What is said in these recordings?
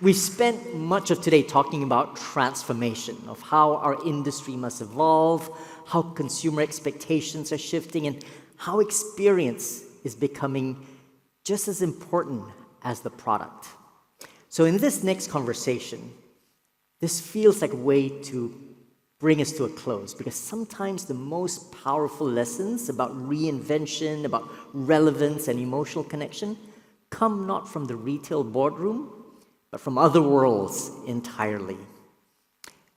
We spent much of today talking about transformation, of how our industry must evolve, how consumer expectations are shifting, and how experience is becoming just as important as the product. So in this next conversation, this feels like a way to bring us to a close, because sometimes the most powerful lessons about reinvention, about relevance and emotional connection come not from the retail boardroom, but from other worlds entirely.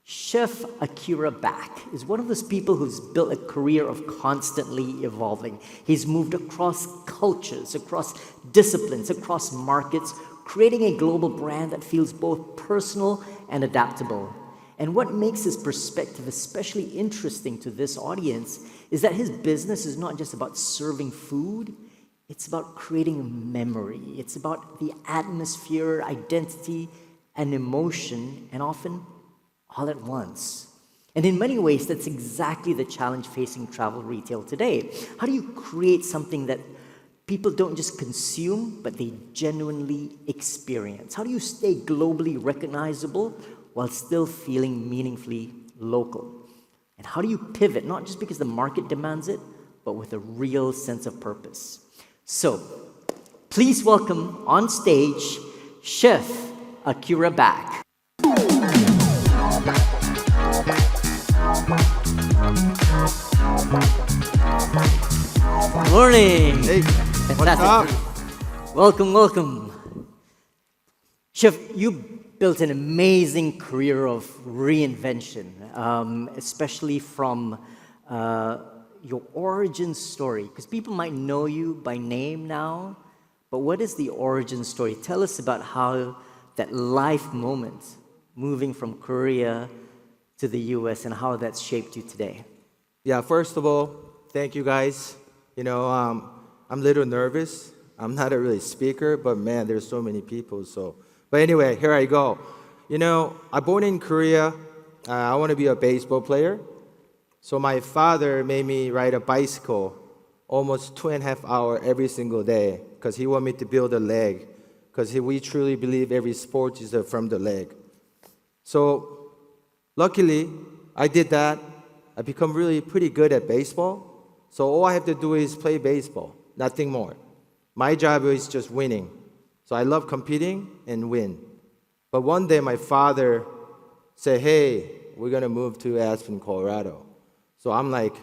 Chef Akira Back is one of those people who's built a career of constantly evolving. He's moved across cultures, across disciplines, across markets, creating a global brand that feels both personal and adaptable. And what makes his perspective especially interesting to this audience is that his business is not just about serving food, it's about creating a memory. It's about the atmosphere, identity, and emotion, and often all at once. And in many ways, that's exactly the challenge facing travel retail today. How do you create something that people don't just consume, but they genuinely experience? How do you stay globally recognizable while still feeling meaningfully local? And how do you pivot, not just because the market demands it, but with a real sense of purpose? So, please welcome on stage Chef Akira Back. Morning. Hey, Fantastic. Welcome, welcome. Chef, you built an amazing career of reinvention, especially from your origin story, because people might know you by name now, but what is the origin story? Tell us about how that life moment, moving from Korea to the US, and how that's shaped you today. Yeah, first of all, thank you guys. I'm a little nervous. I'm not a really speaker, but man, there's so many people. But anyway, here I go. I'm born in Korea. I want to be a baseball player. So my father made me ride a bicycle almost 2.5 hours every single day because he wanted me to build a leg, because we truly believe every sport is from the leg. So luckily, I did that. I become really pretty good at baseball. So all I have to do is play baseball, nothing more. My job is just winning. So I love competing and win. But one day my father said, hey, we're going to move to Aspen, Colorado. So I'm like,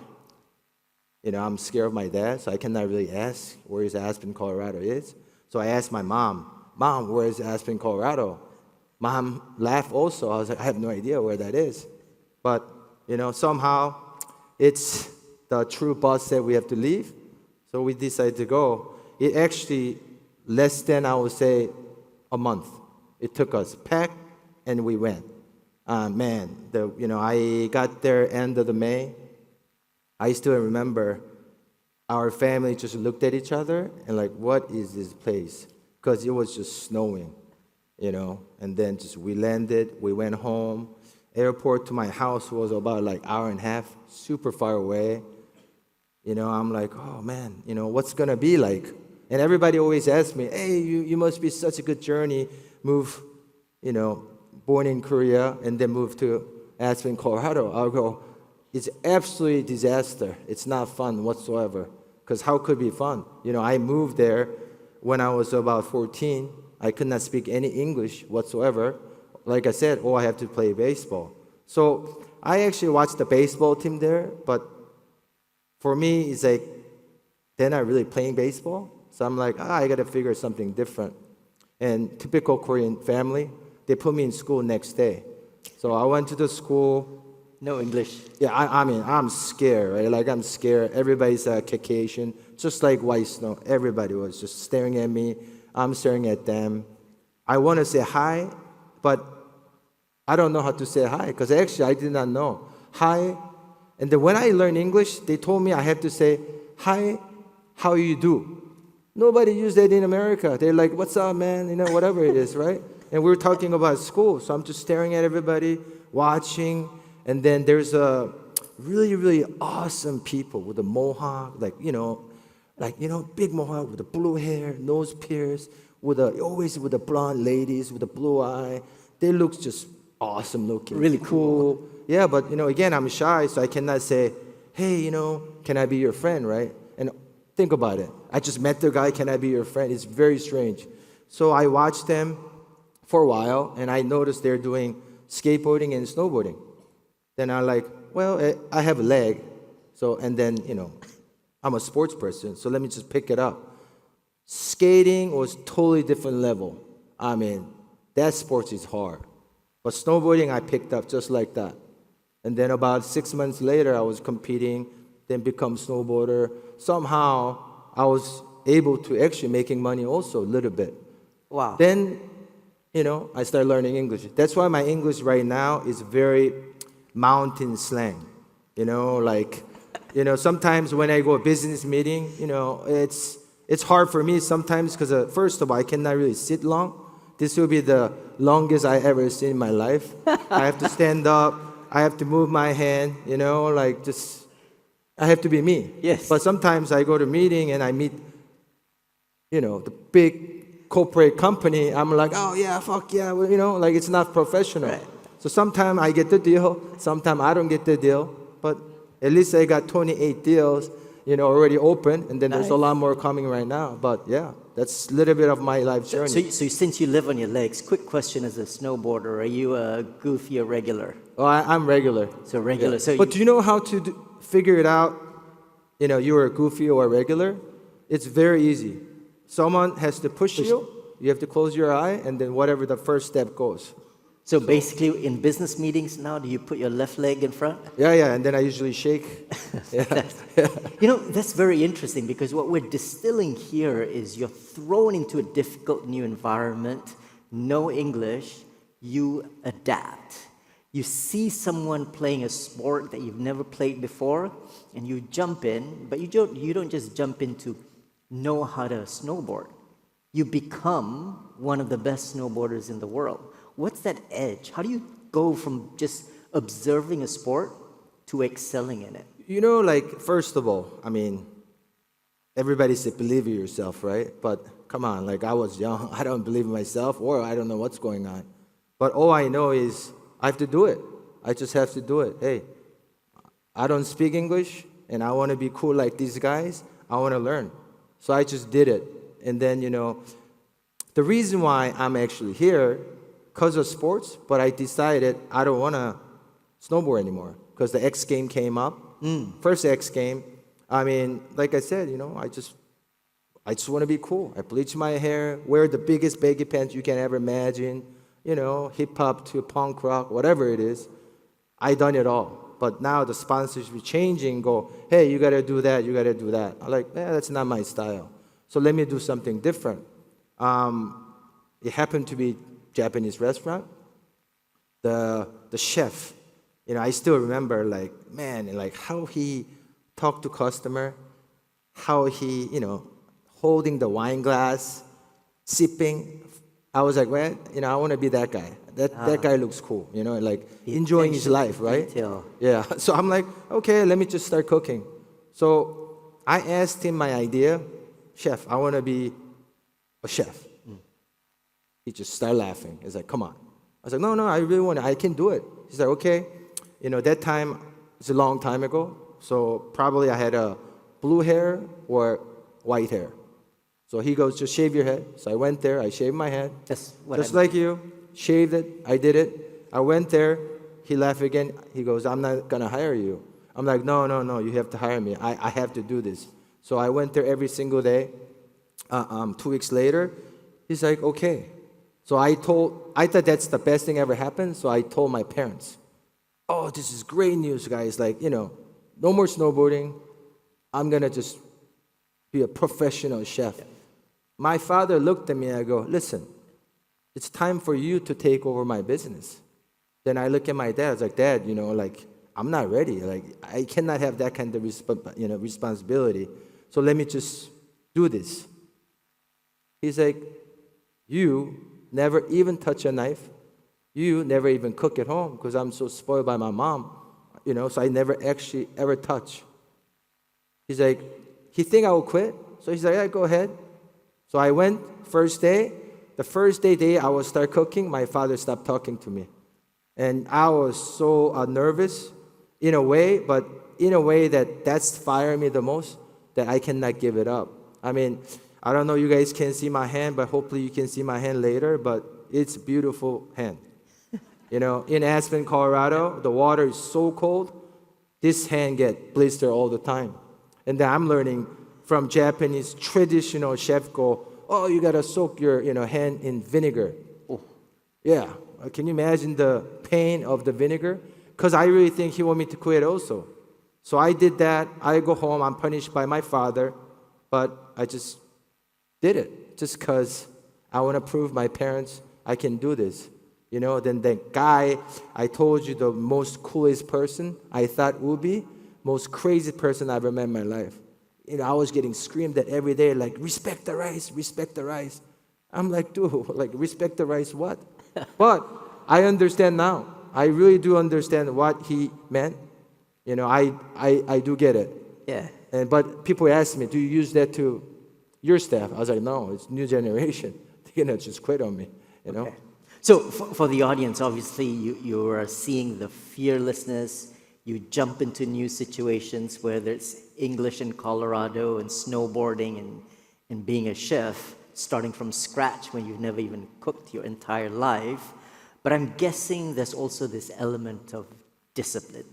I'm scared of my dad, so I cannot really ask where is Aspen, Colorado is. So I asked my mom, where is Aspen, Colorado? Mom laughed also. I was like, I have no idea where that is. But, somehow it's the true bus said we have to leave. So we decided to go. It actually less than, I would say, a month. It took us packed and we went. I got there end of the May. I still remember our family just looked at each other and like, what is this place? Because it was just snowing, and then just we landed, we went home. Airport to my house was about like hour and a half, super far away. I'm like, oh man, what's gonna be like? And everybody always asks me, hey, you must be such a good journey, move, born in Korea and then move to Aspen, Colorado. I'll go, it's absolutely disaster. It's not fun whatsoever. Because how could it be fun? I moved there when I was about 14. I could not speak any English whatsoever. Like I said, I have to play baseball. So I actually watched the baseball team there, but for me, it's like, they're not really playing baseball. So I'm like, I got to figure something different. And typical Korean family, they put me in school next day. So I went to the school. No English. Yeah, I'm scared, right? Like, I'm scared. Everybody's Caucasian, just like white snow. Everybody was just staring at me. I'm staring at them. I want to say hi, but I don't know how to say hi, because actually I did not know. Hi. And then when I learned English, they told me I have to say, hi, how you do? Nobody used that in America. They're like, what's up, man? Whatever it is, right? And we were talking about school, so I'm just staring at everybody, watching. And then there's a really, really awesome people with a mohawk, big mohawk with the blue hair, nose pierced, always with the blonde ladies with the blue eye. They look just awesome looking. Really cool. Yeah, but again, I'm shy, so I cannot say, hey, can I be your friend, right? And think about it. I just met the guy, can I be your friend? It's very strange. So I watched them for a while, and I noticed they're doing skateboarding and snowboarding. Then I'm like, well, I have a leg, and then, I'm a sports person, so let me just pick it up. Skating was totally different level. I mean, that sport is hard. But snowboarding, I picked up just like that. And then about 6 months later, I was competing, then become snowboarder. Somehow, I was able to actually making money also a little bit. Wow. Then, I started learning English. That's why my English right now is very mountain slang. Sometimes when I go a business meeting, it's hard for me sometimes because first of all, I cannot really sit long. This will be the longest I ever seen in my life. I have to stand up. I have to move my hand. I have to be me. Yes. But sometimes I go to meeting and I meet, the big corporate company. I'm like, oh yeah, fuck yeah, it's not professional. Right. So sometimes I get the deal. Sometimes I don't get the deal. But at least I got 28 deals, already open, and then there's a lot more coming right now. But yeah, that's a little bit of my life journey. So since you live on your legs, quick question as a snowboarder, are you a goofy or regular? Oh, I'm regular. So regular. Yeah. So but do you know how to figure it out? You're a goofy or a regular? It's very easy. Someone has to push you. You have to close your eye, and then whatever the first step goes. So basically, in business meetings now, do you put your left leg in front? Yeah, and then I usually shake. Yeah. That's very interesting because what we're distilling here is you're thrown into a difficult new environment, no English, you adapt. You see someone playing a sport that you've never played before, and you jump in, but you don't just jump in to know how to snowboard. You become one of the best snowboarders in the world. What's that edge? How do you go from just observing a sport to excelling in it? First of all, everybody said believe in yourself, right? But come on, I was young, I don't believe in myself, or I don't know what's going on. But all I know is I have to do it. I just have to do it. Hey, I don't speak English, and I want to be cool like these guys. I want to learn. So I just did it. And then, the reason why I'm actually here, because of sports, but I decided I don't want to snowboard anymore because the X game came up. First X game. Like I said, I just want to be cool. I bleach my hair, wear the biggest baggy pants you can ever imagine, hip hop to punk rock, whatever it is. I done it all. But now the sponsors be changing, go, hey, you got to do that, you got to do that. I'm like, that's not my style. So let me do something different. It happened to be Japanese restaurant. The chef, I still remember how he talked to customer, how he, holding the wine glass, sipping. I was like, well, I want to be that guy. That guy looks cool, enjoying his life, right? Detail. Yeah. So I'm like, okay, let me just start cooking. So I asked him my idea, chef, I want to be a chef. He just started laughing. He's like, come on. I was like, no, I really want to. I can do it. He's like, okay. That time, it's a long time ago. So probably I had a blue hair or white hair. So he goes, just shave your head. So I went there. I shaved my head. Just like you. Shaved it. I did it. I went there. He laughed again. He goes, I'm not going to hire you. I'm like, no. You have to hire me. I have to do this. So I went there every single day. 2 weeks later, he's like, okay. So I thought that's the best thing ever happened. So I told my parents, oh, this is great news, guys. No more snowboarding. I'm going to just be a professional chef. My father looked at me and I go, listen, it's time for you to take over my business. Then I look at my dad. I was like, Dad, I'm not ready. I cannot have that kind of responsibility. So let me just do this. He's like, you never even touch a knife. You never even cook at home because I'm so spoiled by my mom, so I never actually ever touch. He's like, he think I will quit? So he's like, yeah, go ahead. So I went first day. The first day I was start cooking, my father stopped talking to me. And I was so nervous in a way, but in a way that's fired me the most, that I cannot give it up. I mean, I don't know you guys can see my hand, but hopefully you can see my hand later, but it's a beautiful hand. You know, in Aspen, Colorado, the water is so cold, this hand get blister all the time. And then I'm learning from Japanese traditional chef go, oh, you gotta soak your hand in vinegar. Oh. Yeah, can you imagine the pain of the vinegar? Because I really think he want me to quit also. So I did that. I go home, I'm punished by my father, but I just did it. Just because I want to prove my parents I can do this. You know, then the guy, I told you, the most coolest person I thought would be, most crazy person I ever met in my life. You know, I was getting screamed at every day, like, respect the rice, respect the rice. I'm like, dude, like, respect the rice what? But I understand now. I really do understand what he meant. You know, I do get it. Yeah. But people ask me, do you use that to your staff? I was like, no, it's new generation. They're going to just quit on me, you know? Okay. So for the audience, obviously, you are seeing the fearlessness. You jump into new situations, whether it's English in Colorado and snowboarding and being a chef, starting from scratch when you've never even cooked your entire life. But I'm guessing there's also this element of discipline.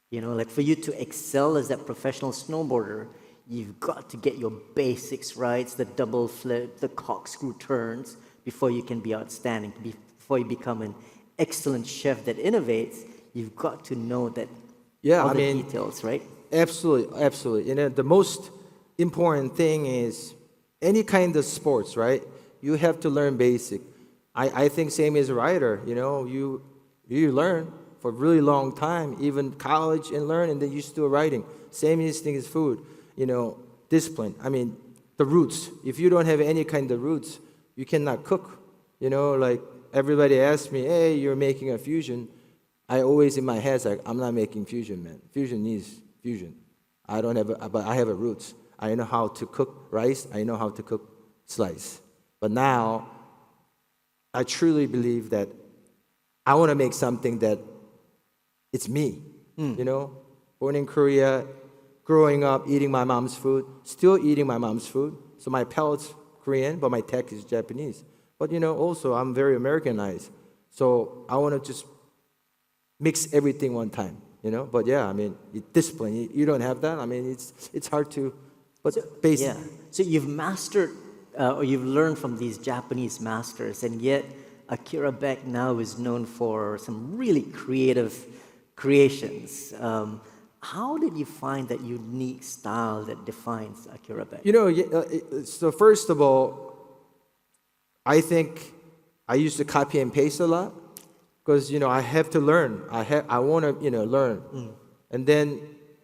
You know, like for you to excel as that professional snowboarder, you've got to get your basics right, the double flip, the corkscrew turns, before you can be outstanding. Before you become an excellent chef that innovates, you've got to know that all the details, right? Absolutely, absolutely. You know, the most important thing is any kind of sports, right? You have to learn basic. I think same as a writer, you know, you learn for a really long time, even college and learn, and then you're still writing. Same as thing as food, you know, discipline. I mean, the roots. If you don't have any kind of roots, you cannot cook. You know, like everybody asks me, hey, you're making a fusion. I always in my head like, I'm not making fusion, man. Fusion needs fusion. I don't have but I have a roots. I know how to cook rice. I know how to cook slice. But now, I truly believe that I want to make something that it's me. You know, born in Korea, growing up eating my mom's food, still eating my mom's food. So my palate's Korean, but my tech is Japanese. But you know, also I'm very Americanized. So I want to just mix everything one time, you know. But yeah, I mean, discipline. You don't have that. I mean, it's hard to. But basic. Yeah. So you've mastered, or you've learned from these Japanese masters, and yet Akira Back now is known for some really creative creations. How did you find that unique style that defines Akira Back? You know, so first of all, I think I used to copy and paste a lot because you know I have to learn. I want to learn, and then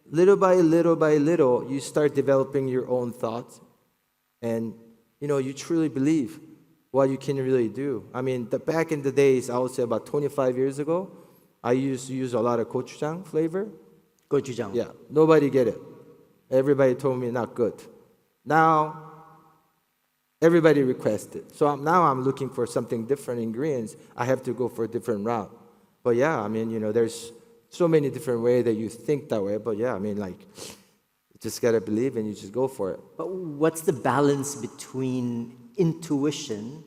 little by little, you start developing your own thoughts, and you know you truly believe what you can really do. I mean, back in the days, I would say about 25 years ago, I used to use a lot of gochujang flavor. Gochujang. Yeah, nobody get it. Everybody told me not good. Now, everybody requested. So now I'm looking for something different ingredients. I have to go for a different route. But yeah, I mean, you know, there's so many different ways that you think that way. But yeah, I mean, like, you just gotta believe and you just go for it. But what's the balance between intuition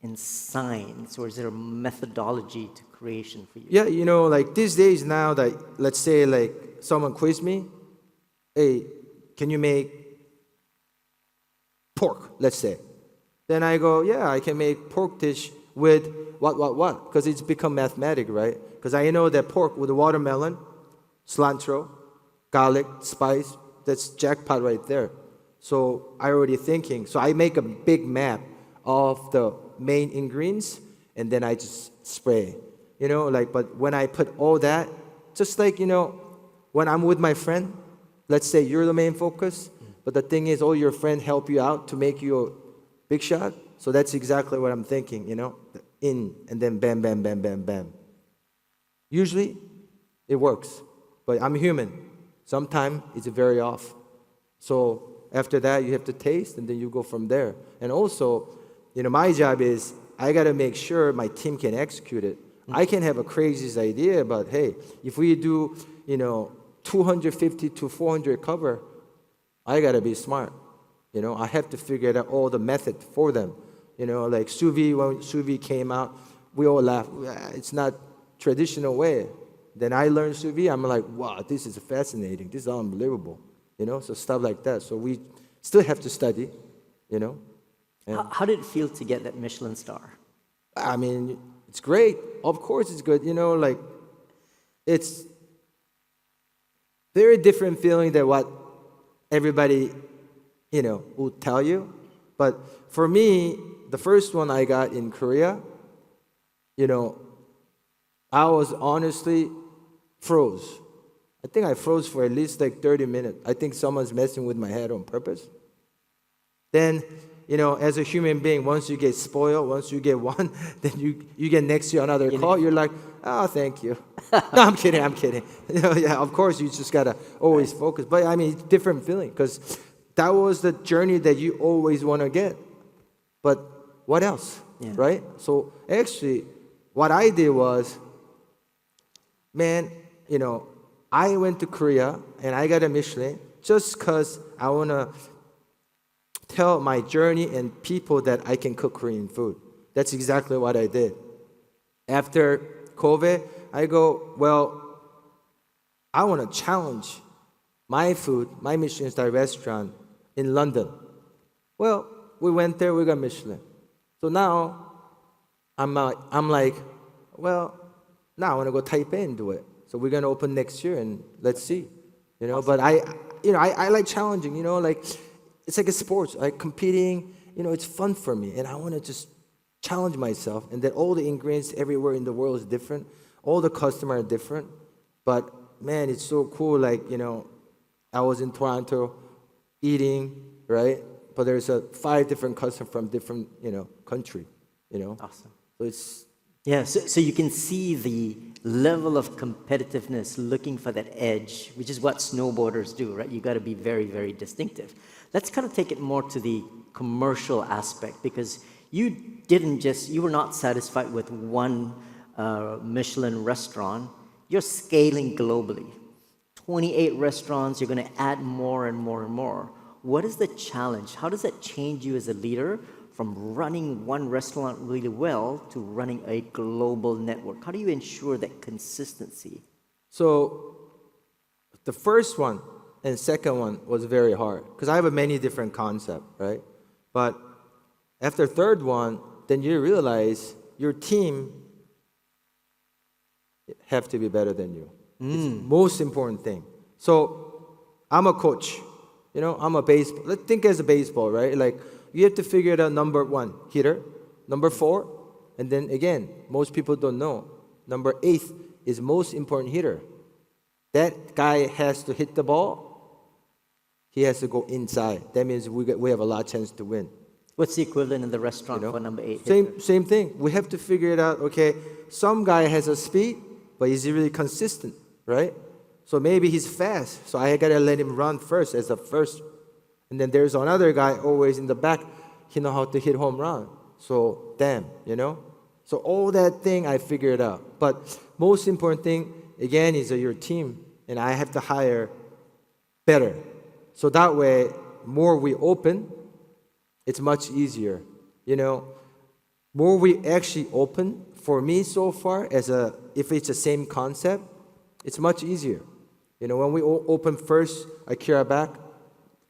and science, or is there a methodology to creation for you? Yeah, you know, like these days now that, let's say, like, someone quiz me, hey, can you make pork, let's say. Then I go, yeah, I can make pork dish with what? Because it's become mathematic, right? Because I know that pork with watermelon, cilantro, garlic, spice, that's jackpot right there. So I already thinking. So I make a big map of the main ingredients, and then I just spray. You know, like, but when I put all that, just like, you know, when I'm with my friend, let's say you're the main focus, but the thing is, all your friends help you out to make you a big shot. So that's exactly what I'm thinking, you know, in and then bam, bam, bam, bam, bam. Usually, it works, but I'm human. Sometimes it's very off. So after that, you have to taste, and then you go from there. And also, my job is I got to make sure my team can execute it. I can have a crazy idea about, hey, if we do, 250 to 400 cover, I got to be smart. I have to figure out all the method for them. Like sous vide, when sous vide came out, we all laughed. It's not traditional way. Then I learned sous vide. I'm like, wow, this is fascinating. This is unbelievable. So stuff like that. So we still have to study. And How did it feel to get that Michelin star? I mean, it's great. Of course, it's good. Like it's very different feeling than what everybody, will tell you. But for me, the first one I got in Korea, I was honestly froze. I think I froze for at least like 30 minutes. I think someone's messing with my head on purpose. Then, as a human being, once you get spoiled, once you get one, then you get next to another call, you're like, oh, thank you. No, I'm kidding. Yeah, of course, you just got to always focus. But I mean, it's different feeling because that was the journey that you always want to get. But what else, right? So actually, what I did was, man, I went to Korea and I got a Michelin just because I want to tell my journey and people that I can cook Korean food. That's exactly what I did. After COVID, I go, well, I want to challenge my food, my Michelin star restaurant in London. Well, we went there, we got Michelin. So now I'm like, well, now I want to go Taipei and do it. So we're going to open next year and let's see. Awesome. But I like challenging, like it's like a sport, like competing, it's fun for me. And I want to just challenge myself and that all the ingredients everywhere in the world is different. All the customers are different. But man, it's so cool. Like, I was in Toronto eating, right? But there's 5 different customers from different, country, Awesome. So it's... Yeah, so you can see the level of competitiveness looking for that edge, which is what snowboarders do, right? You got to be very, very distinctive. Let's kind of take it more to the commercial aspect because you were not satisfied with one Michelin restaurant. You're scaling globally. 28 restaurants, you're going to add more and more and more. What is the challenge? How does that change you as a leader from running one restaurant really well to running a global network? How do you ensure that consistency? So the first one and second one was very hard because I have many different concepts, right? But after third one, then you realize your team have to be better than you. It's the most important thing. So I'm a coach. I'm a baseball. Let's think as a baseball, right? Like you have to figure out number 1, hitter. Number 4, and then again, most people don't know. Number 8 is most important hitter. That guy has to hit the ball. He has to go inside. That means we have a lot of chance to win. What's the equivalent in the restaurant for number 8? Same thing. We have to figure it out. Okay, some guy has a speed, but is he really consistent, right? So maybe he's fast. So I gotta let him run first as a first. And then there's another guy always in the back. He know how to hit home run. So damn, So all that thing I figured out. But most important thing again is your team, and I have to hire better. So that way, more we open, it's much easier. More we actually open for me so far if it's the same concept, it's much easier. When we open first Akira Back,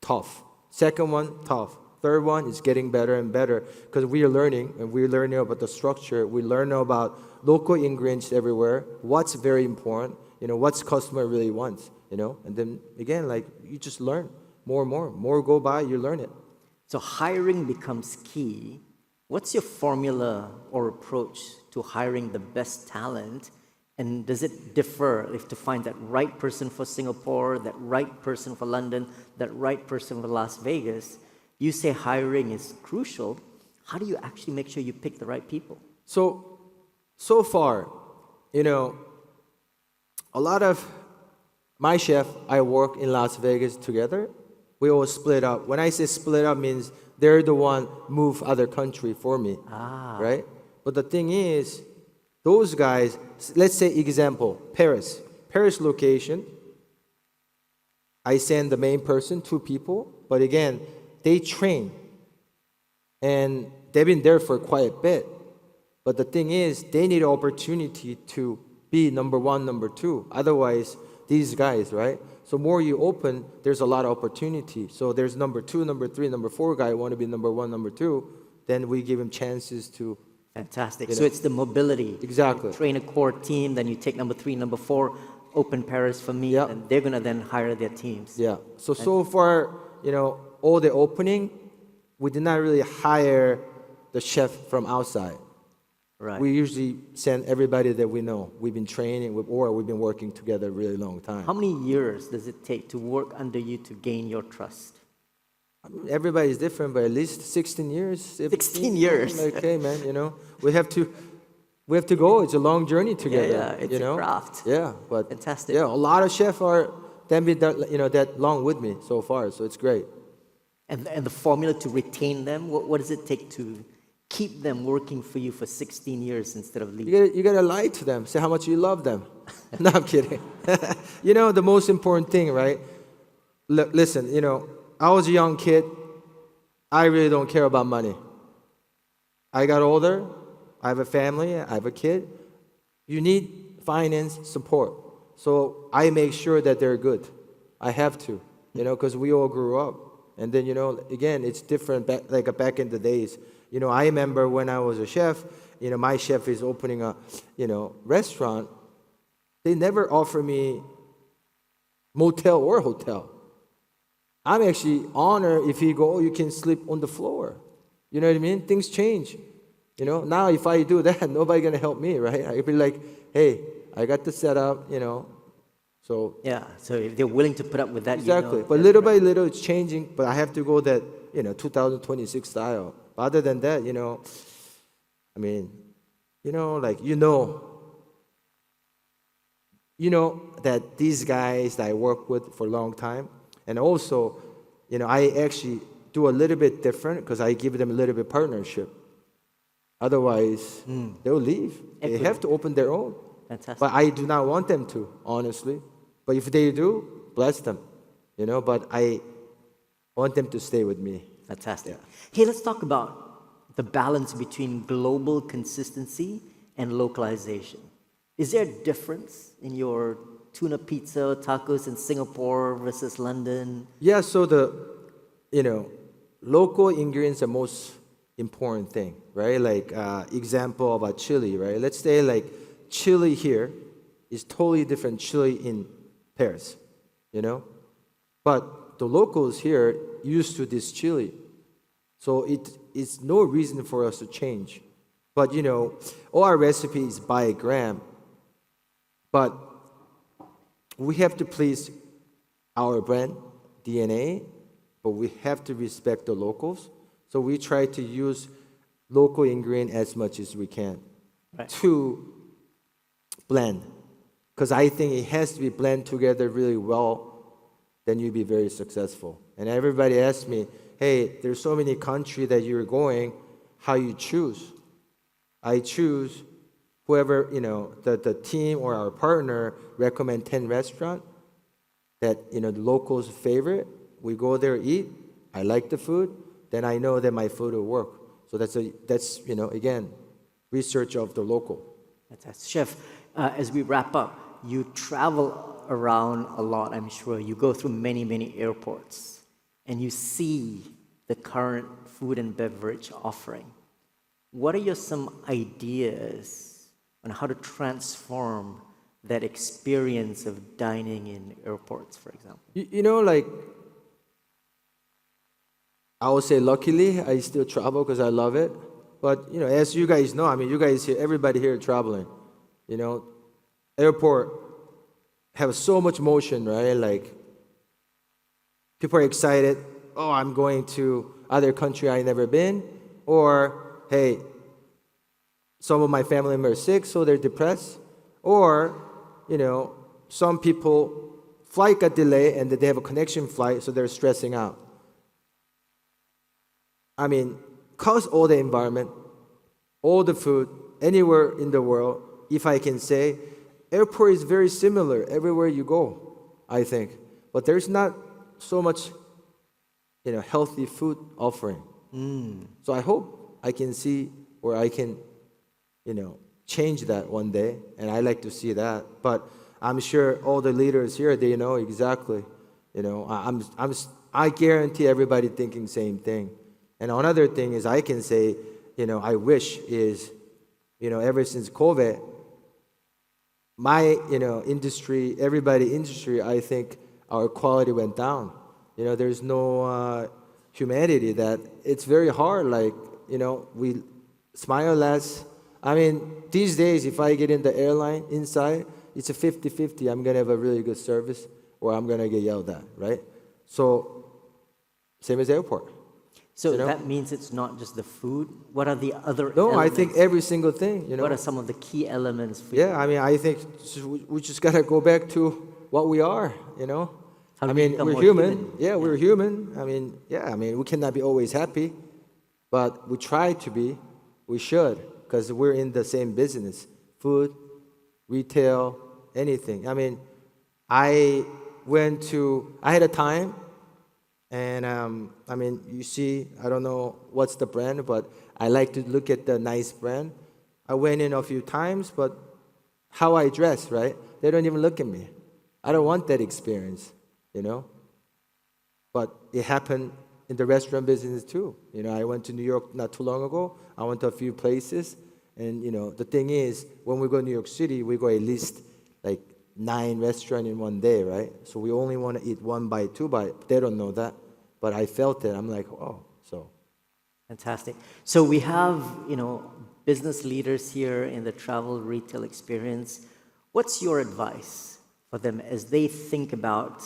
tough. Second one, tough. Third one is getting better and better because we are learning, and we're learning about the structure. We learn about local ingredients everywhere, what's very important, what's customer really wants, and then again, like you just learn more and more. More go by, you learn it. So hiring becomes key. What's your formula or approach to hiring the best talent? And does it differ if to find that right person for Singapore, that right person for London, that right person for Las Vegas? You say hiring is crucial. How do you actually make sure you pick the right people? So far, a lot of my chef I work in Las Vegas together, we all split up. When I say split up means they're the one move other country for me, right? But the thing is, those guys, let's say example, Paris location, I send the main person, 2 people, but again, they train and they've been there for quite a bit. But the thing is, they need an opportunity to be number 1, number 2. Otherwise, these guys, right? So more you open, there's a lot of opportunity. So there's number 2, number 3, number 4 guy want to be number 1, number 2. Then we give him chances to. Fantastic. So it's the mobility. Exactly. You train a core team, then you take number 3, number 4, open Paris for me, and they're going to then hire their teams. Yeah. So far, all the opening, we did not really hire the chef from outside. Right. We usually send everybody that we know. We've been training with, or we've been working together a really long time. How many years does it take to work under you to gain your trust? Everybody's different, but at least 16 years. 16 years. Okay, man, we have to go. It's a long journey together. Yeah, it's a craft. Yeah, but fantastic. Yeah, a lot of chefs are been that long with me so far, so it's great. And the formula to retain them, what does it take to keep them working for you for 16 years instead of leaving? You gotta lie to them. Say how much you love them. No, I'm kidding. The most important thing, right? Listen, I was a young kid. I really don't care about money. I got older. I have a family. I have a kid. You need finance support. So I make sure that they're good. I have to, because we all grew up. And then, again, it's different back in the days. I remember when I was a chef, my chef is opening a, restaurant. They never offer me motel or hotel. I'm actually honored if you go, you can sleep on the floor. You know what I mean? Things change. Now if I do that, nobody gonna help me, right? I'd be like, hey, I got the setup, So yeah, so if they're willing to put up with that, exactly. But little by little, it's changing. But I have to go that 2026 style. But other than that, I mean, that these guys that I work with for a long time, and also, I actually do a little bit different because I give them a little bit partnership. Otherwise, they'll leave. They have to open their own. Fantastic. But I do not want them to, honestly. But if they do, bless them. But I want them to stay with me. Fantastic. Yeah. Hey, let's talk about the balance between global consistency and localization. Is there a difference in your tuna pizza, tacos in Singapore versus London? Yeah, so the, local ingredients are most important thing, right? Like example about chili, right? Let's say like chili here is totally different chili in Paris, But the locals here used to this chili. So it's no reason for us to change. But, all our recipes by gram. But we have to please our brand DNA, but we have to respect the locals. So we try to use local ingredient as much as we can to blend. Because I think it has to be blend together really well, then you'll be very successful. And everybody asks me, hey, there's so many countries that you're going, how you choose? I choose whoever, the team or our partner recommend 10 restaurants that, the locals' favorite. We go there, eat. I like the food. Then I know that my food will work. So that's again, research of the local. Fantastic. Chef, as we wrap up, you travel around a lot, I'm sure. You go through many, many airports, and you see the current food and beverage offering. What are some ideas on how to transform that experience of dining in airports, for example? I would say luckily I still travel because I love it. But, as you guys know, you guys here, everybody here traveling, airport have so much motion, right? Like, people are excited. Oh, I'm going to other country I never been. Or, hey, some of my family members are sick, so they're depressed. Or, some people flight got delayed and they have a connection flight, so they're stressing out. I mean, cause all the environment, all the food, anywhere in the world, if I can say, airport is very similar everywhere you go, I think. But there's not so much, healthy food offering. So I hope I can see or I can, change that one day, and I like to see that. But I'm sure all the leaders here, they know exactly. I guarantee everybody thinking same thing. And another thing is I can say, I wish is, ever since COVID, my, industry, everybody industry, I think our quality went down. There's no humanity that it's very hard. Like, we smile less. I mean, these days, if I get in the airline inside, it's a 50-50. I'm going to have a really good service or I'm going to get yelled at, right? So, same as airport. So that means it's not just the food. What are the other No, elements? I think every single thing, What are some of the key elements for you? Yeah, I mean, I think we just got to go back to what we are, How do I we mean, become we're more human. Yeah, we're human. I mean, we cannot be always happy, but we try to be. We should, because we're in the same business. Food, retail, anything. I mean, I had a time, and I mean, you see, I don't know what's the brand, but I like to look at the nice brand. I went in a few times, but how I dress, right? They don't even look at me. I don't want that experience, But it happened in the restaurant business too. I went to New York not too long ago. I went to a few places, and the thing is, when we go to New York City, we go at least like 9 restaurants in one day, right? So we only want to eat 1 bite, 2 bite. They don't know that, but I felt it. I'm like, oh, so. Fantastic. So we have, business leaders here in the travel retail experience. What's your advice for them as they think about,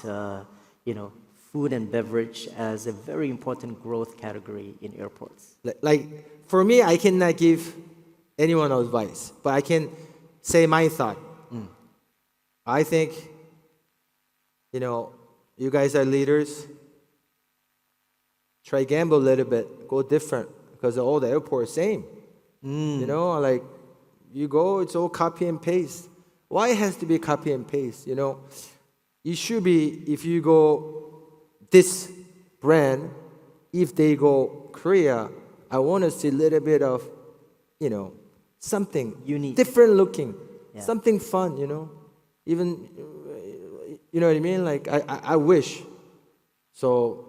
food and beverage as a very important growth category in airports? Like, for me, I cannot give anyone advice, but I can say my thought. I think, you guys are leaders. Try gamble a little bit, go different, because all the airports same. Like you go, it's all copy and paste. Why it has to be copy and paste? It should be if you go this brand, if they go Korea, I want to see a little bit of, something unique, different looking, yeah. Something fun, Even, you know what I mean? Like I wish. So.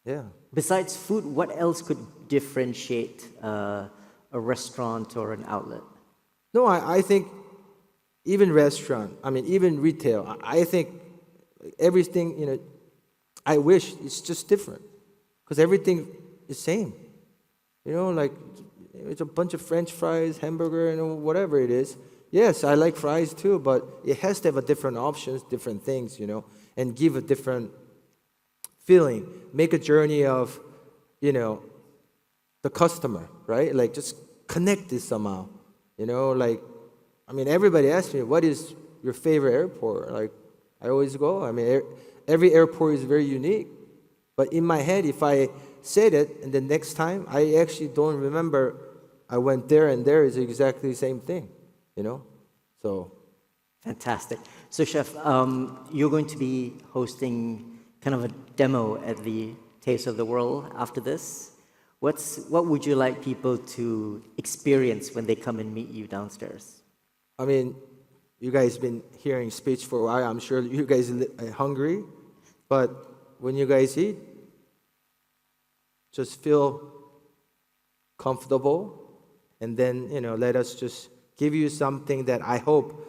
Yeah. Besides food, what else could differentiate a restaurant or an outlet? No, I think even restaurant, even retail, I think everything, I wish it's just different because everything is same. Like it's a bunch of French fries, hamburger, whatever it is. Yes, I like fries too, but it has to have a different options, different things, and give a different feeling, make a journey of, the customer, right? Like just connect this somehow, everybody asks me, what is your favorite airport? Like, I always go, every airport is very unique, but in my head, if I said it, and the next time, I actually don't remember I went there and there is exactly the same thing, so. Fantastic. So, Chef, you're going to be hosting kind of a demo at the Taste of the World after this. What would you like people to experience when they come and meet you downstairs? You guys been hearing speech for a while. I'm sure you guys are hungry, but when you guys eat, just feel comfortable, and then let us just give you something that I hope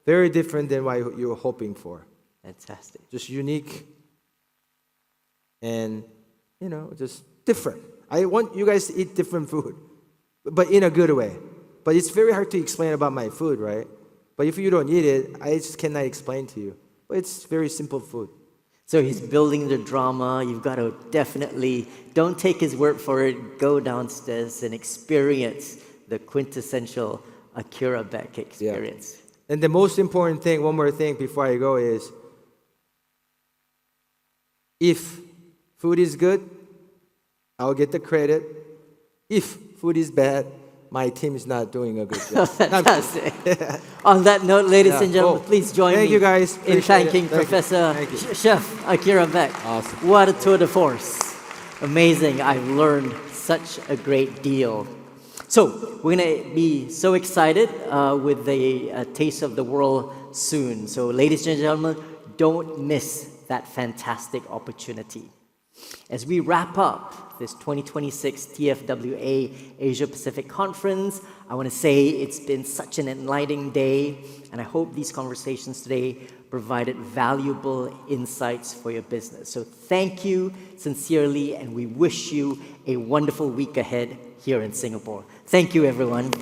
very different than what you were hoping for. Fantastic. Just unique. And, just different. I want you guys to eat different food, but in a good way. But it's very hard to explain about my food, right? But if you don't eat it, I just cannot explain to you. But it's very simple food. So he's building the drama. You've got to definitely, don't take his word for it. Go downstairs and experience the quintessential Akira Back experience. Yeah. And the most important thing, one more thing before I go is, If food is good, I'll get the credit. If food is bad, my team is not doing a good job. Fantastic. On that note, ladies and gentlemen, cool. please join Thank me you guys. in Appreciate it. thanking Thank you. Professor Thank you. Chef Akira Back. Awesome. What a tour de force. Amazing. I've learned such a great deal. So, we're going to be so excited with the Taste of the World soon. So, ladies and gentlemen, don't miss that fantastic opportunity. As we wrap up this 2026 TFWA Asia Pacific Conference, I want to say it's been such an enlightening day, and I hope these conversations today provided valuable insights for your business. So thank you sincerely, and we wish you a wonderful week ahead here in Singapore. Thank you, everyone.